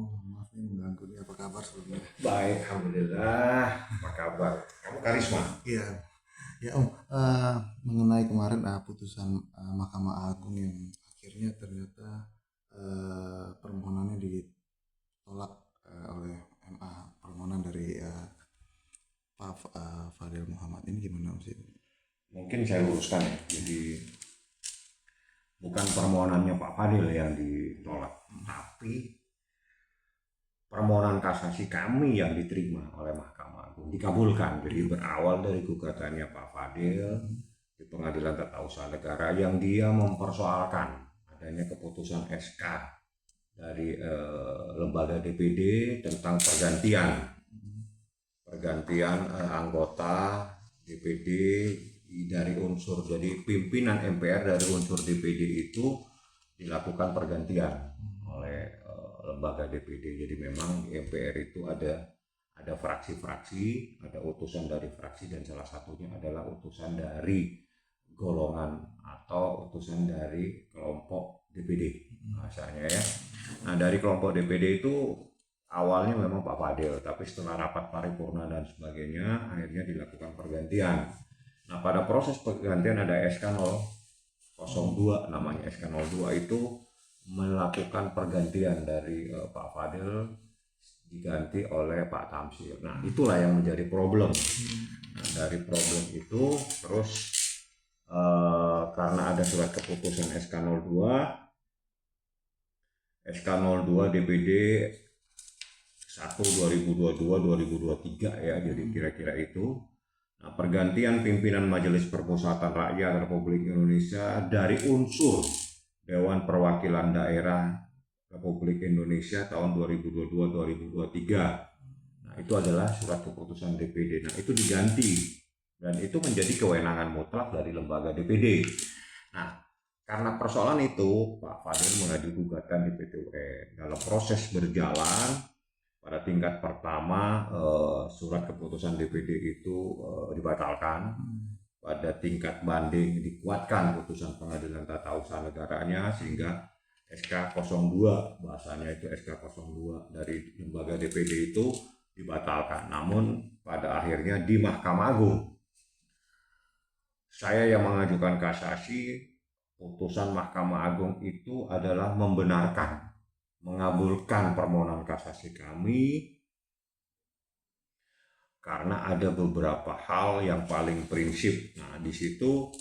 Maaf nih mengganggu nih. Apa kabar sebelumnya? Baik, alhamdulillah. Apa kabar? Kamu Karisma? Iya, ya Om. Mengenai kemarin putusan Mahkamah Agung yang akhirnya ternyata permohonannya ditolak oleh MA, permohonan dari Pak Fadil Muhammad ini gimana Om sih? Mungkin saya luruskan ya. Jadi bukan permohonannya Pak Fadil yang ditolak, tapi permohonan kasasi kami yang diterima oleh Mahkamah Agung dikabulkan. Jadi berawal dari gugatannya Pak Fadil di Pengadilan Tata Usaha Negara yang dia mempersoalkan adanya keputusan SK dari lembaga DPD tentang pergantian anggota DPD dari unsur, jadi pimpinan MPR dari unsur DPD itu dilakukan pergantian oleh lembaga DPD. Jadi memang di MPR itu ada fraksi-fraksi, ada utusan dari fraksi, dan salah satunya adalah utusan dari golongan atau utusan dari kelompok DPD bahasanya ya. Nah, dari kelompok DPD itu awalnya memang Pak Fadil, tapi setelah rapat paripurna dan sebagainya akhirnya dilakukan pergantian. Nah, pada proses pergantian ada SK 002, namanya SK 02 itu melakukan pergantian dari Pak Fadil diganti oleh Pak Tamsil. Nah, itulah yang menjadi problem. Nah, dari problem itu terus karena ada surat keputusan SK 02 DPD 1 2022-2023 ya, jadi kira-kira itu. Nah, pergantian pimpinan Majelis Permusyawaratan Rakyat Republik Indonesia dari unsur Dewan Perwakilan Daerah Republik Indonesia tahun 2022-2023. Nah, itu adalah surat keputusan DPD. Nah, itu diganti dan itu menjadi kewenangan mutlak dari lembaga DPD. Nah, karena persoalan itu Pak Fadil mengajukan gugatan di PT UN. Dalam proses berjalan, pada tingkat pertama surat keputusan DPD itu dibatalkan. Pada tingkat banding dikuatkan putusan Pengadilan Tata Usaha Negaranya sehingga SK 02, bahasanya itu SK 02 dari lembaga DPD itu dibatalkan. Namun pada akhirnya di Mahkamah Agung saya yang mengajukan kasasi. Putusan Mahkamah Agung itu adalah membenarkan, mengabulkan permohonan kasasi kami karena ada beberapa hal yang paling prinsip. Nah, di situ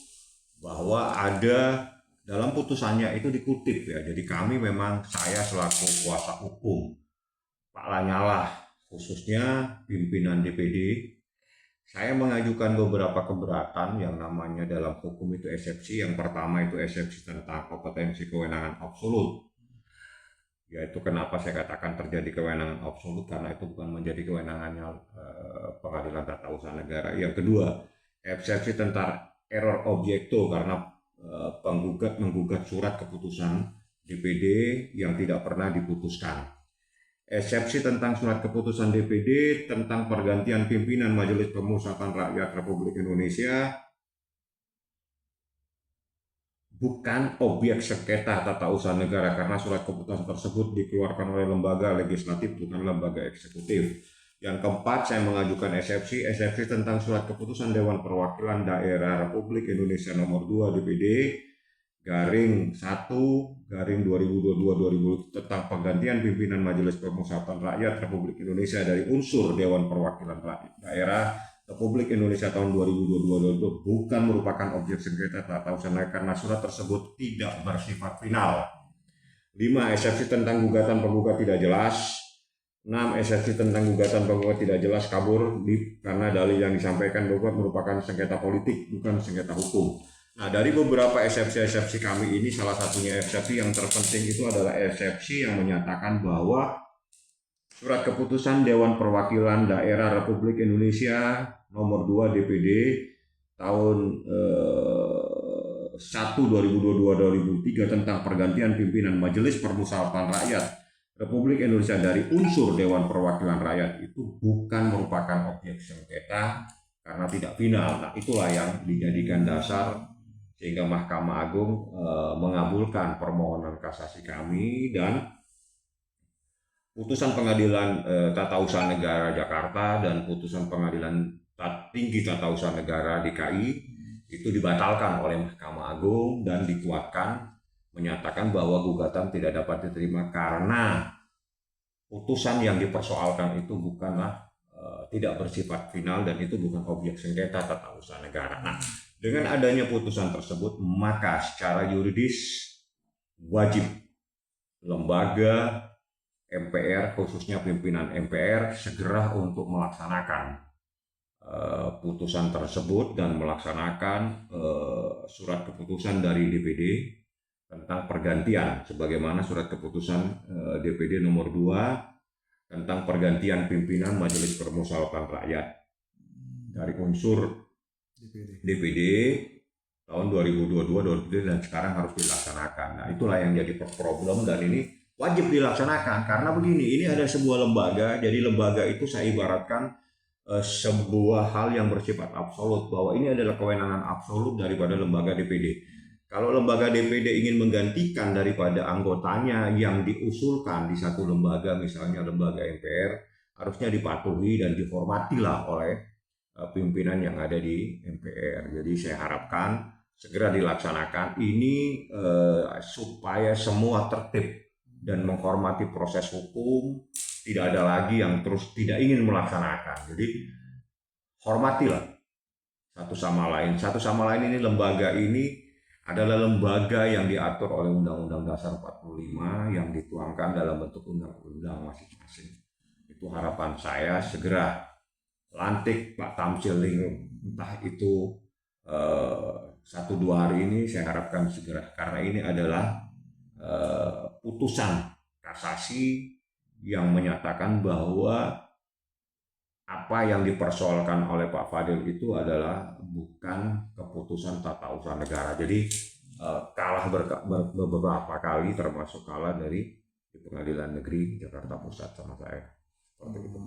bahwa ada dalam putusannya itu dikutip ya. Jadi kami memang, saya selaku kuasa hukum Pak Lanyala, khususnya pimpinan DPD, saya mengajukan beberapa keberatan yang namanya dalam hukum itu eksepsi. Yang pertama itu eksepsi tentang kompetensi kewenangan absolut. Yaitu kenapa saya katakan terjadi kewenangan absolut, karena itu bukan menjadi kewenangannya Pengadilan Tata Usaha Negara. Yang kedua, eksepsi tentang error objekto, karena penggugat menggugat surat keputusan DPD yang tidak pernah diputuskan. Eksepsi tentang surat keputusan DPD tentang pergantian pimpinan Majelis Permusyawaratan Rakyat Republik Indonesia bukan objek sengketa tata usaha negara karena surat keputusan tersebut dikeluarkan oleh lembaga legislatif, bukan lembaga eksekutif. Yang keempat, saya mengajukan eksepsi tentang surat keputusan Dewan Perwakilan Daerah Republik Indonesia nomor 2 DPD garing 1 garing 2022 tentang penggantian pimpinan Majelis Permusyawaratan Rakyat Republik Indonesia dari unsur Dewan Perwakilan Daerah Republik Indonesia tahun 2022 bukan merupakan objek sengketa tata usaha negara karena surat tersebut tidak bersifat final. 5. Eksepsi tentang gugatan penggugat tidak jelas. 6. Eksepsi tentang gugatan penggugat tidak jelas kabur karena dalil yang disampaikan penggugat merupakan sengketa politik, bukan sengketa hukum. Nah, dari beberapa eksepsi kami ini, salah satunya eksepsi yang terpenting itu adalah eksepsi yang menyatakan bahwa surat keputusan Dewan Perwakilan Daerah Republik Indonesia nomor 2 DPD tahun 1 2022-2023 tentang pergantian pimpinan Majelis Permusyawaratan Rakyat Republik Indonesia dari unsur Dewan Perwakilan Rakyat itu bukan merupakan objek sengketa karena tidak final. Nah, itulah yang dijadikan dasar sehingga Mahkamah Agung mengabulkan permohonan kasasi kami dan putusan pengadilan tata usaha negara Jakarta dan putusan pengadilan tinggi tata usaha negara DKI itu dibatalkan oleh Mahkamah Agung dan dikuatkan, menyatakan bahwa gugatan tidak dapat diterima karena putusan yang dipersoalkan itu bukanlah tidak bersifat final dan itu bukan objek sengketa tata usaha negara. Nah, dengan adanya putusan tersebut, maka secara yuridis wajib lembaga MPR, khususnya pimpinan MPR, segera untuk melaksanakan putusan tersebut dan melaksanakan surat keputusan dari DPD tentang pergantian, sebagaimana surat keputusan DPD nomor 2 tentang pergantian pimpinan Majelis Permusyawaratan Rakyat dari unsur DPD tahun 2022 dan sekarang harus dilaksanakan. Nah, itulah yang jadi problem dan ini wajib dilaksanakan karena begini, ini ada sebuah lembaga, jadi lembaga itu saya ibaratkan sebuah hal yang bersifat absolut, bahwa ini adalah kewenangan absolut daripada lembaga DPD. Kalau lembaga DPD ingin menggantikan daripada anggotanya yang diusulkan di satu lembaga, misalnya lembaga MPR, harusnya dipatuhi dan dihormatilah oleh pimpinan yang ada di MPR. Jadi saya harapkan segera dilaksanakan ini supaya semua tertib dan menghormati proses hukum, tidak ada lagi yang terus tidak ingin melaksanakan. Jadi hormatilah satu sama lain. Satu sama lain ini, lembaga ini adalah lembaga yang diatur oleh Undang-Undang Dasar 45 yang dituangkan dalam bentuk undang-undang masing-masing. Itu harapan saya segera lantik Pak Tamsil Lingrum, entah itu 1-2 hari ini saya harapkan segera, karena ini adalah putusan kasasi yang menyatakan bahwa apa yang dipersoalkan oleh Pak Fadil itu adalah bukan keputusan tata usaha negara. Jadi kalah beberapa kali, termasuk kalah dari Pengadilan Negeri Jakarta Pusat sama saya. Seperti itu.